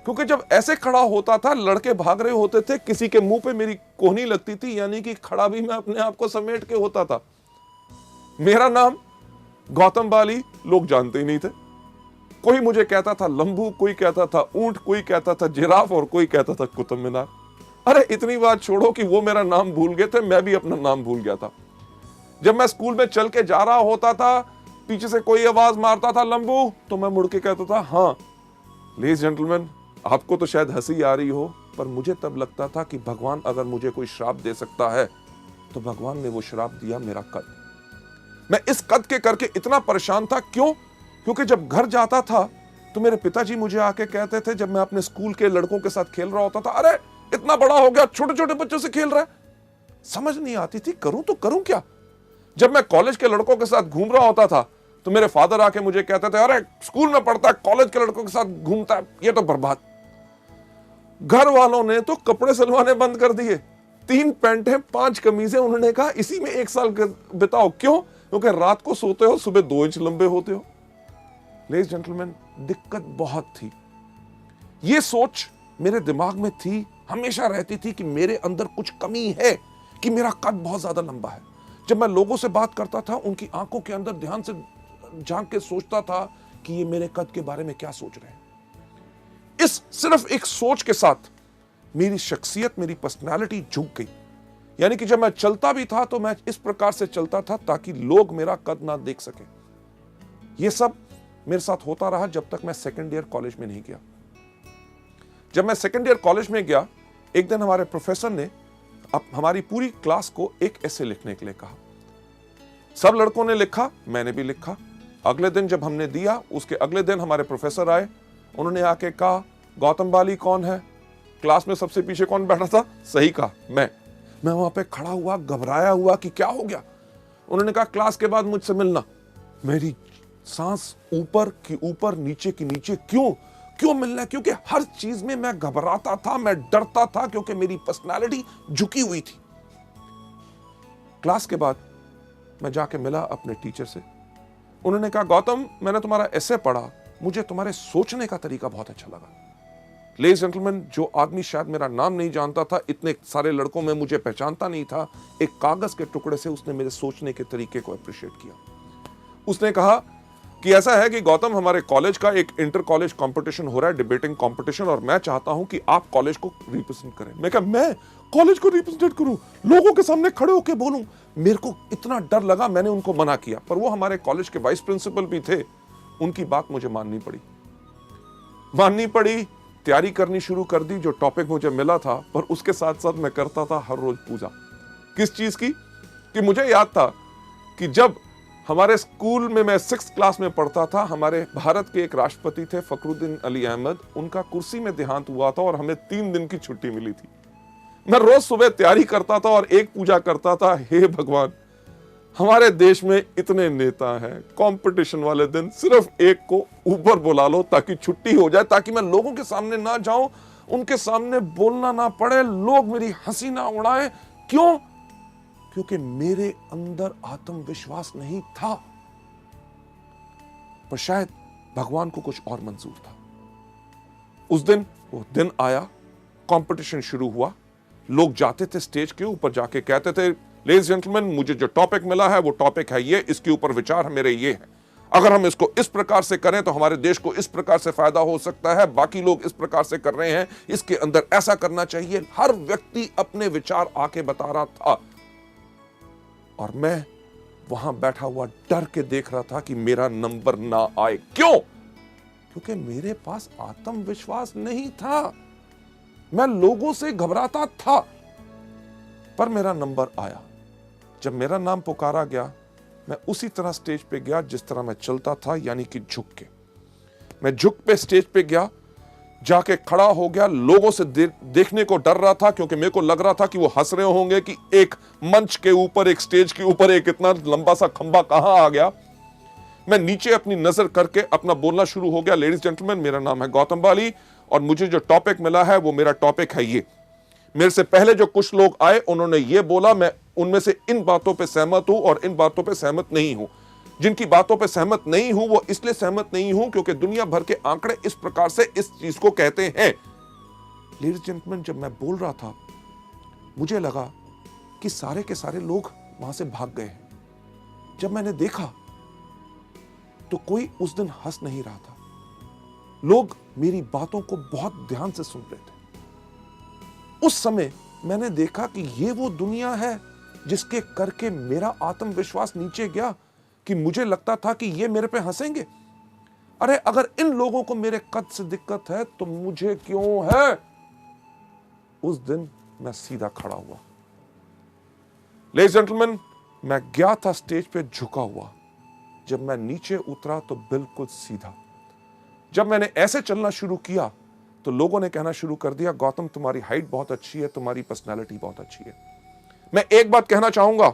क्योंकि जब ऐसे खड़ा होता था, लड़के भाग रहे होते थे, किसी के मुंह पे मेरी कोहनी लगती थी, यानी कि खड़ा भी मैं अपने आप को समेट के होता था। मेरा नाम गौतम बाली लोग जानते ही नहीं थे। कोई मुझे कहता था लंबू, कोई कहता था ऊंट, कोई कहता था जिराफ और कोई कहता था कुतुब मीनार। अरे इतनी बात छोड़ो कि वो मेरा नाम भूल गए थे, मैं भी अपना नाम भूल गया था। जब मैं स्कूल में चल के जा रहा होता था, पीछे से कोई आवाज मारता था लंबू, तो मैं मुड़ के कहता था हाँ। लेडीज जेंटलमैन, आपको तो शायद हंसी आ रही हो, पर मुझे तब लगता था कि भगवान अगर मुझे कोई श्राप दे सकता है तो भगवान ने वो श्राप दिया मेरा कद। मैं इस कद के करके इतना परेशान था। क्यों? क्योंकि जब घर जाता था तो मेरे पिताजी मुझे आके कहते थे, जब मैं अपने स्कूल के लड़कों के साथ खेल रहा होता था, अरे इतना बड़ा हो गया, छोटे छोटे बच्चों से खेल रहा है। समझ नहीं आती थी करूं तो करूं क्या। जब मैं कॉलेज के लड़कों के साथ घूम रहा होता था तो मेरे फादर आके मुझे कहते थे, अरे स्कूल में पढ़ता है, कॉलेज के लड़कों के साथ घूमता है, ये तो बर्बाद। घर वालों ने तो कपड़े सिलवाने बंद कर दिए। 3 पैंटें 5 कमीजें, उन्होंने कहा इसी में 1 साल बिताओ। क्यों? क्योंकि रात को सोते हो, सुबह 2 इंच लंबे होते हो। लेडीज जेंटलमैन, दिक्कत बहुत थी। यह सोच मेरे दिमाग में थी, हमेशा रहती थी कि मेरे अंदर कुछ कमी है, कि मेरा कद बहुत ज्यादा लंबा है। जब मैं लोगों से बात करता था, उनकी आंखों के अंदर ध्यान से झांक के सोचता था कि ये मेरे कद के बारे में क्या सोच रहे हैं। इस सिर्फ एक सोच के साथ मेरी शख्सियत, मेरी पर्सनालिटी झुक गई। यानी कि जब मैं चलता भी था तो मैं इस प्रकार से चलता था ताकि लोग मेरा कद ना देख सके। यह सब मेरे साथ होता रहा जब तक मैं सेकेंड ईयर कॉलेज में नहीं गया। जब मैं सेकेंड ईयर कॉलेज में गया, एक दिन हमारे प्रोफेसर ने अब हमारी पूरी क्लास को एक ऐसे लिखने के लिए कहा। सब लड़कों ने लिखा, मैंने भी लिखा। अगले दिन जब हमने दिया, उसके अगले दिन हमारे प्रोफेसर आए। उन्होंने आके कहा, गौतम बाली कौन है? क्लास में सबसे पीछे कौन बैठा था? सही कहा, मैं वहां पे खड़ा हुआ, घबराया हुआ कि क्या हो गया। उन्होंने कहा क्लास के बाद मुझसे मिलना। मेरी सांस ऊपर की ऊपर, नीचे की नीचे। क्यों मिलना? क्योंकि हर चीज में मैं घबराता था, मैं डरता था, क्योंकि मेरी पर्सनालिटी झुकी हुई थी। क्लास के बाद मैं जाके मिला अपने टीचर से। उन्होंने कहा, गौतम, मैंने तुम्हारा एसे पढ़ा, मुझे तुम्हारे सोचने का तरीका बहुत अच्छा लगा। लेडीज जेंटलमैन, जो आदमी शायद मेरा नाम नहीं जानता था, इतने सारे लड़कों में मुझे पहचानता नहीं था, एक कागज के टुकड़े से उसने मेरे सोचने के तरीके को अप्रिशिएट किया। उसने कहा कि ऐसा है कि गौतम, हमारे कॉलेज का एक इंटर कॉलेज कंपटीशन हो रहा है, डिबेटिंग कंपटीशन, और मैं चाहता हूं कि आप कॉलेज को रिप्रेजेंट करें। मैं कहा, मैं कॉलेज को रिप्रेजेंट करूं, लोगों के सामने खड़े होकर बोलूं? मेरे को इतना डर लगा, मैंने उनको मना किया। पर वो हमारे कॉलेज के वाइस प्रिंसिपल भी थे, उनकी बात मुझे माननी पड़ी। तैयारी करनी शुरू कर दी, जो टॉपिक मुझे मिला था। पर उसके साथ साथ मैं करता था हर रोज पूजा। किस चीज की? कि मुझे याद था कि जब हमारे स्कूल में मैं 6th क्लास में पढ़ता था, हमारे भारत के एक राष्ट्रपति थे फखरुद्दीन अली अहमद, उनका कुर्सी में देहांत हुआ था और हमें 3 दिन की छुट्टी मिली थी। मैं रोज सुबह तैयारी करता था और एक पूजा करता था, हे भगवान, हमारे देश में इतने नेता हैं, कंपटीशन वाले दिन सिर्फ एक को ऊपर बुला लो ताकि छुट्टी हो जाए, ताकि मैं लोगों के सामने ना जाऊं, उनके सामने बोलना ना पड़े, लोग मेरी हंसी ना उड़ाएं। क्यों? क्योंकि मेरे अंदर आत्मविश्वास नहीं था। पर शायद भगवान को कुछ और मंजूर था। उस दिन वो दिन आया, कंपटीशन शुरू हुआ। लोग जाते थे स्टेज के ऊपर, जाके कहते थे, लेडीज जेंटलमैन, मुझे जो टॉपिक मिला है वो टॉपिक है ये, इसके ऊपर विचार मेरे ये है, अगर हम इसको इस प्रकार से करें तो हमारे देश को इस प्रकार से फायदा हो सकता है, बाकी लोग इस प्रकार से कर रहे हैं, इसके अंदर ऐसा करना चाहिए। हर व्यक्ति अपने विचार आके बता रहा था और मैं वहां बैठा हुआ डर के देख रहा था कि मेरा नंबर ना आए। क्यों? क्योंकि मेरे पास आत्मविश्वास नहीं था, मैं लोगों से घबराता था। पर मेरा नंबर आया। जब मेरा नाम पुकारा गया, मैं उसी तरह स्टेज पे गया जिस तरह मैं चलता था, यानी कि झुक के। मैं झुक पे स्टेज पे गया, जाके खड़ा हो गया। लोगों से देखने को डर रहा था, क्योंकि मेरे को लग रहा था कि वो हंस रहे होंगे कि एक मंच के ऊपर, एक स्टेज के ऊपर एक इतना लंबा सा खंबा कहां आ गया। मैं नीचे अपनी नजर करके अपना बोलना शुरू हो गया, लेडीज जेंटलमैन, मेरा नाम है गौतम बाली और मुझे जो टॉपिक मिला है वो मेरा टॉपिक है ये। मेरे से पहले जो कुछ लोग आए, उन्होंने ये बोला, मैं उनमें से इन बातों पे सहमत हूं और इन बातों पे सहमत नहीं हूं। जिनकी बातों पे सहमत नहीं हूं, वो इसलिए सहमत नहीं हूं क्योंकि दुनिया भर के आंकड़े इस प्रकार से इस चीज को कहते हैं। लेडीज जेंटलमैन, जब मैं बोल रहा था मुझे लगा कि सारे के सारे लोग वहां से भाग गए हैं। जब मैंने देखा तो कोई उस दिन हंस नहीं रहा था। लोग मेरी बातों को बहुत ध्यान से सुन रहे थे। उस समय मैंने देखा कि ये वो दुनिया है जिसके करके मेरा आत्मविश्वास नीचे गया, कि मुझे लगता था कि ये मेरे पे हंसेंगे। अरे अगर इन लोगों को मेरे कद से दिक्कत है तो मुझे क्यों है? उस दिन मैं सीधा खड़ा हुआ। लेडीज जेंटलमैन, मैं गया था स्टेज पे झुका हुआ। जब मैं नीचे उतरा तो बिल्कुल सीधा। जब मैंने ऐसे चलना शुरू किया तो लोगों ने कहना शुरू कर दिया, गौतम तुम्हारी हाइट बहुत अच्छी है, तुम्हारी पर्सनालिटी बहुत अच्छी है। मैं एक बात कहना चाहूंगा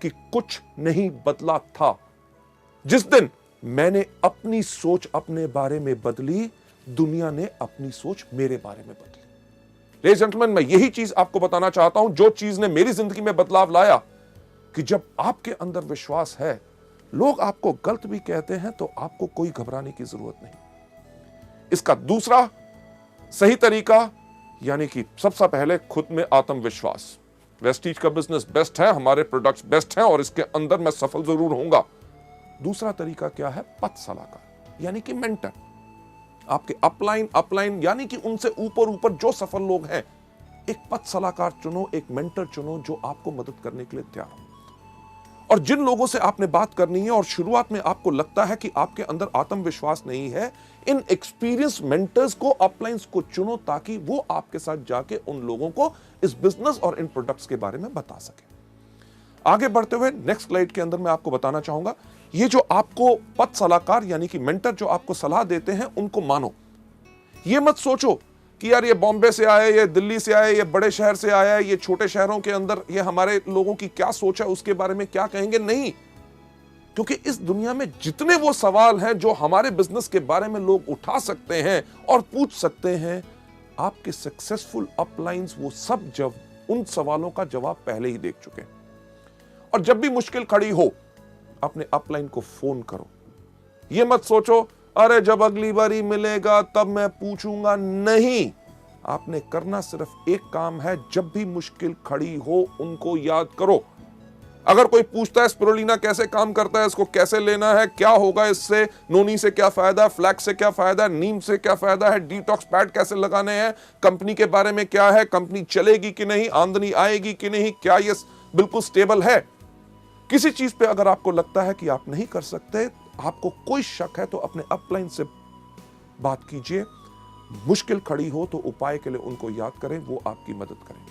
कि कुछ नहीं बदला था। जिस दिन मैंने अपनी सोच अपने बारे में बदली, दुनिया ने अपनी सोच मेरे बारे में बदली। लेडीज जेंटलमैन, मैं यही चीज आपको बताना चाहता हूं, जो चीज ने मेरी जिंदगी में बदलाव लाया, कि जब आपके अंदर विश्वास है, लोग आपको गलत भी कहते हैं तो आपको कोई घबराने की जरूरत नहीं। इसका दूसरा सही तरीका, यानी कि सबसे पहले खुद में आत्मविश्वास। वेस्टीज का बिजनेस बेस्ट है, हमारे प्रोडक्ट्स बेस्ट हैं और इसके अंदर मैं सफल जरूर होऊंगा। दूसरा तरीका क्या है? पथ सलाहकार, यानी कि मेंटर। आपके अपलाइन यानी कि उनसे ऊपर जो सफल लोग हैं, एक पथ सलाहकार चुनो, एक मेंटर चुनो जो आपको मदद करने के लिए तैयार हो। और जिन लोगों से आपने बात करनी है और शुरुआत में आपको लगता है कि आपके अंदर आत्मविश्वास नहीं है, इन एक्सपीरियंस मेंटर्स को, अपलाइंस को चुनो, ताकि वो आपके साथ जाके उन लोगों को इस बिजनेस और इन प्रोडक्ट्स के बारे में बता सके। आगे बढ़ते हुए नेक्स्ट स्लाइड के अंदर मैं आपको बताना चाहूंगा, ये जो आपको पथ सलाहकार यानी कि मेंटर जो आपको सलाह देते हैं, उनको मानो। ये मत सोचो कि यार ये बॉम्बे से आए, ये दिल्ली से आए, ये बड़े शहर से आया है, ये छोटे शहरों के अंदर ये हमारे लोगों की क्या सोच है, उसके बारे में क्या कहेंगे। नहीं, क्योंकि इस दुनिया में जितने वो सवाल हैं जो हमारे बिजनेस के बारे में लोग उठा सकते हैं और पूछ सकते हैं, आपके सक्सेसफुल अपलाइंस वो सब जब उन सवालों का जवाब पहले ही देख चुके हैं। और जब भी मुश्किल खड़ी हो, अपने अपलाइन को फोन करो। ये मत सोचो अरे जब अगली बारी मिलेगा तब मैं पूछूंगा। नहीं, आपने करना सिर्फ एक काम है, जब भी मुश्किल खड़ी हो उनको याद करो। अगर कोई पूछता है स्पिरुलिना कैसे काम करता है, इसको कैसे लेना है, क्या होगा इससे, नोनी से क्या फायदा, फ्लैक्स से क्या फायदा, नीम से क्या फायदा है, डिटॉक्स पैड कैसे लगाने हैं, कंपनी के बारे में क्या है, कंपनी चलेगी कि नहीं, आमदनी आएगी कि नहीं, क्या ये बिल्कुल स्टेबल है। किसी चीज पे अगर आपको लगता है कि आप नहीं कर सकते, आपको कोई शक है, तो अपने अपलाइन से बात कीजिए। मुश्किल खड़ी हो तो उपाय के लिए उनको याद करें, वो आपकी मदद करें।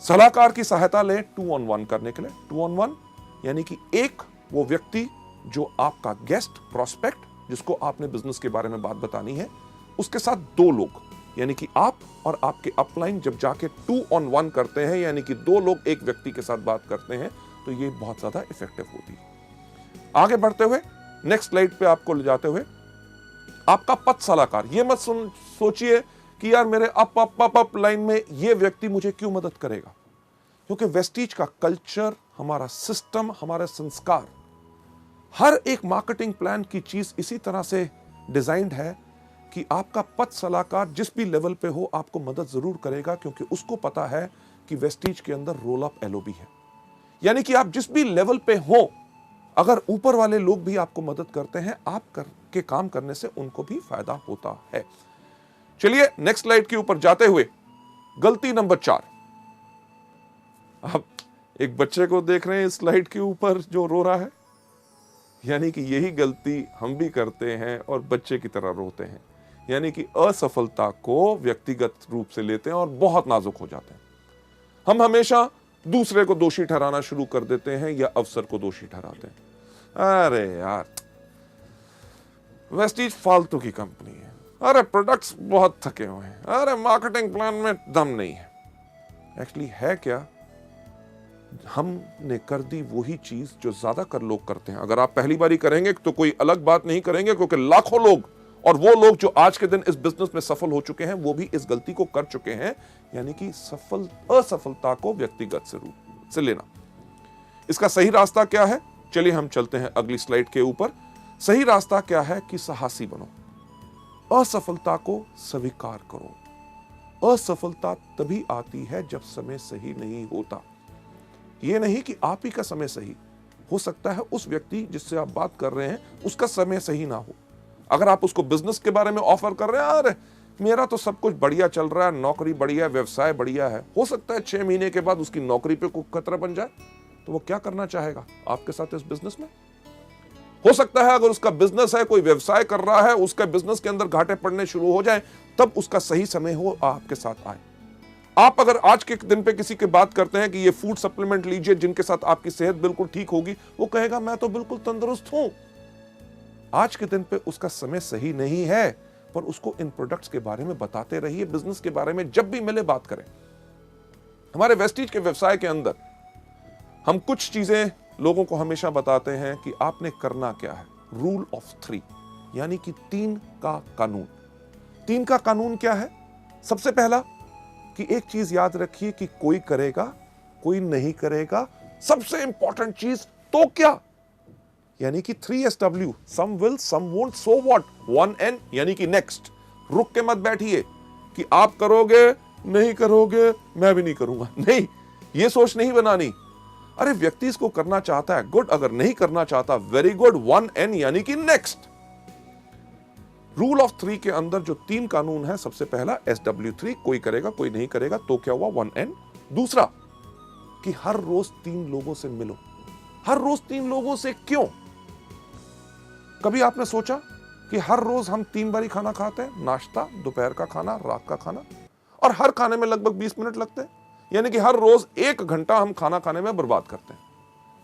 सलाहकार की सहायता लें 2-on-1 करने के लिए। 2-on-1 यानी कि एक वो व्यक्ति जो आपका गेस्ट प्रोस्पेक्ट, जिसको आपने बिजनेस के बारे में बात बतानी है, उसके साथ 2 लोग, यानी कि आप और आपके अपलाइन जब जाके 2-on-1 करते हैं, यानी कि 2 लोग एक व्यक्ति के साथ बात करते हैं, तो ये बहुत ज्यादा इफेक्टिव होती है। आगे बढ़ते हुए नेक्स्ट स्लाइड पे आपको ले जाते हुए, आपका पथ सलाहकार। ये मत सोचिए कि यार मेरे अप लाइन में ये व्यक्ति मुझे क्यों मदद करेगा, क्योंकि वेस्टीज का कल्चर, हमारा सिस्टम, हमारे संस्कार, हर एक मार्केटिंग प्लान की चीज इसी तरह से डिजाइंड है कि आपका पथ सलाहकार जिस भी लेवल पे हो आपको मदद जरूर करेगा, क्योंकि उसको पता है कि वेस्टीज के अंदर रोल अप एलओबी है। यानी कि आप जिस भी लेवल पे हो, अगर ऊपर वाले लोग भी आपको मदद करते हैं, आप के काम करने से उनको भी फायदा होता है। चलिए नेक्स्ट स्लाइड के ऊपर जाते हुए, गलती नंबर 4। आप एक बच्चे को देख रहे हैं इस स्लाइड के ऊपर जो रो रहा है, यानी कि यही गलती हम भी करते हैं और बच्चे की तरह रोते हैं। यानी कि असफलता को व्यक्तिगत रूप से लेते हैं और बहुत नाजुक हो जाते हैं। हम हमेशा दूसरे को दोषी ठहराना शुरू कर देते हैं या अवसर को दोषी ठहराते हैं। अरे यार वेस्टीज फालतू की कंपनी है, अरे प्रोडक्ट्स बहुत थके हुए हैं, अरे मार्केटिंग प्लान में दम नहीं है। एक्चुअली है क्या, हमने कर दी वही चीज जो ज्यादातर लोग करते हैं। अगर आप पहली बारी करेंगे तो कोई अलग बात नहीं करेंगे, क्योंकि लाखों लोग और वो लोग जो आज के दिन इस बिजनेस में सफल हो चुके हैं, वो भी इस गलती को कर चुके हैं, यानी कि असफलता को व्यक्तिगत से रूप से लेना। इसका सही रास्ता क्या है? चलिए हम चलते हैं अगली स्लाइड के ऊपर। सही रास्ता क्या है कि साहसी बनो, असफलता को स्वीकार करो। असफलता तभी आती है जब समय सही नहीं होता। यह नहीं कि आप ही का समय सही हो सकता है, उस व्यक्ति जिससे आप बात कर रहे हैं उसका समय सही ना हो। अगर आप उसको बिजनेस के बारे में ऑफर कर रहे हैं, अरे मेरा तो सब कुछ बढ़िया चल रहा है, नौकरी बढ़िया है, व्यवसाय बढ़िया है, हो सकता है 6 महीने के बाद उसकी नौकरी पे कोई खतरा बन जाए, तो वो क्या करना चाहेगा आपके साथ इस बिजनेस में? हो सकता है अगर उसका बिजनेस है, कोई व्यवसाय कर रहा है, उसका बिजनेस के अंदर घाटे पड़ने शुरू हो जाए, तब उसका सही समय हो आपके साथ आए। आप अगर आज के दिन पे किसी की बात करते हैं कि ये फूड सप्लीमेंट लीजिए जिनके साथ आपकी सेहत बिल्कुल ठीक होगी, वो कहेगा मैं तो बिल्कुल तंदुरुस्त हूं। आज के दिन पे उसका समय सही नहीं है, पर उसको इन प्रोडक्ट्स के बारे में बताते रहिए। बिजनेस के बारे में जब भी मिले बात करें। हमारे वेस्टीज के व्यवसाय के अंदर हम कुछ चीजें लोगों को हमेशा बताते हैं कि आपने करना क्या है। रूल ऑफ 3 यानी कि 3 का कानून। 3 का कानून क्या है? सबसे पहला कि एक चीज याद रखिए कि कोई करेगा, कोई नहीं करेगा। सबसे इंपॉर्टेंट चीज तो क्या, यानी कि 3SW, some will some won't so what. 1N यानी कि नेक्स्ट। रुक के मत बैठिए कि आप करोगे नहीं करोगे मैं भी नहीं करूंगा, नहीं, ये सोच नहीं बनानी। अरे व्यक्ति इसको करना चाहता है, गुड, अगर नहीं करना चाहता वेरी गुड। 1N यानी कि नेक्स्ट। रूल ऑफ 3 के अंदर जो 3 कानून है, सबसे पहला SW3, कोई करेगा कोई नहीं करेगा, तो क्या हुआ 1N। दूसरा कि हर रोज 3 लोगों से मिलो। हर रोज 3 लोगों से क्यों? कभी आपने सोचा कि हर रोज हम 3 बार ही खाना खाते हैं, नाश्ता, दोपहर का खाना, रात का खाना, और हर खाने में लगभग 20 मिनट लगते हैं, यानी कि हर रोज 1 घंटा हम खाना खाने में बर्बाद करते हैं।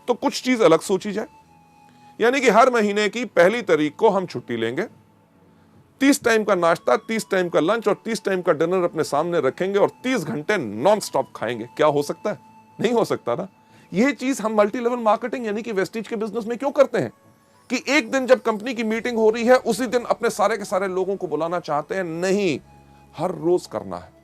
तो कुछ चीज अलग सोची जाए, यानी कि हर महीने की पहली तारीख को हम छुट्टी लेंगे, 30 टाइम का नाश्ता, 30 टाइम का लंच और 30 टाइम का डिनर अपने सामने रखेंगे और 30 घंटे नॉन स्टॉप खाएंगे। क्या हो सकता है? नहीं हो सकता ना। यह चीज हम मल्टी लेवल मार्केटिंग यानी कि वेस्टीज के बिजनेस में क्यों करते हैं कि एक दिन जब कंपनी की मीटिंग हो रही है उसी दिन अपने सारे के सारे लोगों को बुलाना चाहते हैं? नहीं, हर रोज करना है।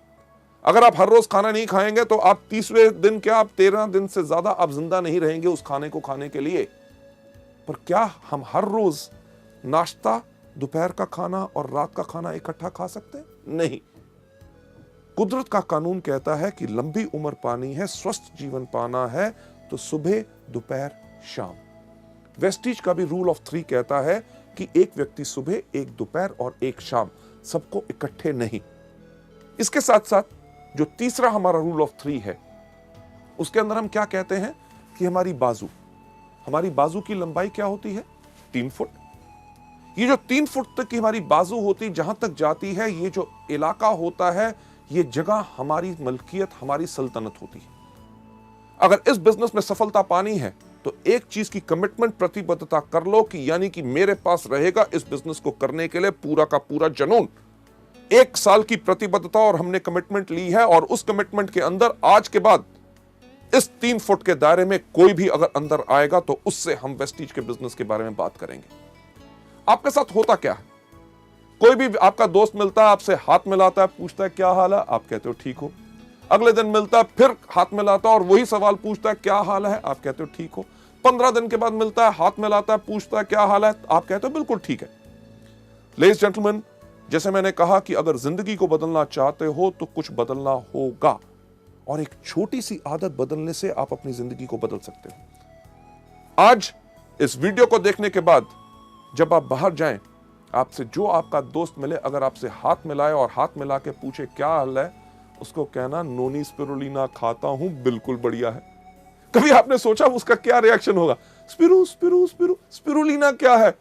अगर आप हर रोज खाना नहीं खाएंगे तो आप 30वें दिन क्या, आप 13 दिन से ज्यादा आप जिंदा नहीं रहेंगे उस खाने को खाने के लिए। पर क्या हम हर रोज नाश्ता, दोपहर का खाना और रात का खाना इकट्ठा खा सकते हैं? नहीं। कुदरत का कानून कहता है कि लंबी उम्र पानी है, स्वस्थ जीवन पाना है तो सुबह, दोपहर, शाम। वेस्टीज का भी रूल ऑफ 3 कहता है कि एक व्यक्ति सुबह, एक दोपहर और एक शाम, सबको इकट्ठे नहीं। इसके साथ साथ जो तीसरा हमारा रूल ऑफ 3 है, उसके अंदर हम क्या कहते हैं कि हमारी बाजू की लंबाई क्या होती है? 3 फुट। ये जो 3 फुट तक की हमारी बाजू होती, जहां तक जाती है, ये जो इलाका होता है, ये जगह हमारी मलकियत, हमारी सल्तनत होती है। अगर इस बिजनेस में सफलता पानी है तो एक चीज की कमिटमेंट, प्रतिबद्धता कर लो कि यानी कि मेरे पास रहेगा इस बिजनेस को करने के लिए पूरा का पूरा जुनून। 1 साल की प्रतिबद्धता और हमने कमिटमेंट ली है, और उस कमिटमेंट के अंदर आज के बाद इस 3 फुट के दायरे में कोई भी अगर अंदर आएगा तो उससे हम वेस्टीज के बिजनेस के बारे में बात करेंगे। आपके साथ होता क्या है? कोई भी आपका दोस्त मिलता है, आपसे हाथ मिलाता है, पूछता है क्या हाल है, आप कहते हो ठीक हो। अगले दिन मिलता है, फिर हाथ मिलाता है और वही सवाल पूछता है क्या हाल है, आप कहते हो ठीक हो। 15 दिन के बाद मिलता है, हाथ मिलाता है, पूछता है क्या हाल है, आप कहते हो बिल्कुल ठीक है। लेडीज जेंटलमैन, जैसे मैंने कहा कि अगर जिंदगी को बदलना चाहते हो तो कुछ बदलना होगा, और एक छोटी सी आदत बदलने से आप अपनी जिंदगी को बदल सकते हो। आज इस वीडियो को देखने के बाद जब आप बाहर जाएं, आपसे जो आपका दोस्त मिले, अगर आपसे हाथ मिलाए और हाथ मिला के पूछे क्या हाल है, उसको कहना नोनी स्पिरुलिना खाता हूं, बिल्कुल बढ़िया है। कभी आपने सोचा उसका क्या रिएक्शन होगा? स्पिरुलिना क्या है?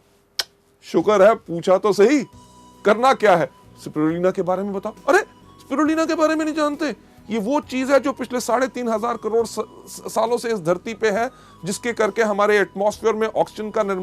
शुक्र है पूछा तो सही, करना क्या है? स्पिरुलिना के बारे में बताओ। अरे स्पिरुलिना के बारे में नहीं जानते? ये वो चीज है जो पिछले 3,500 करोड़ सालों से इस धरती पे है, जिसके करके हमारे एटमॉस्फेयर में ऑक्सीजन का निर्माण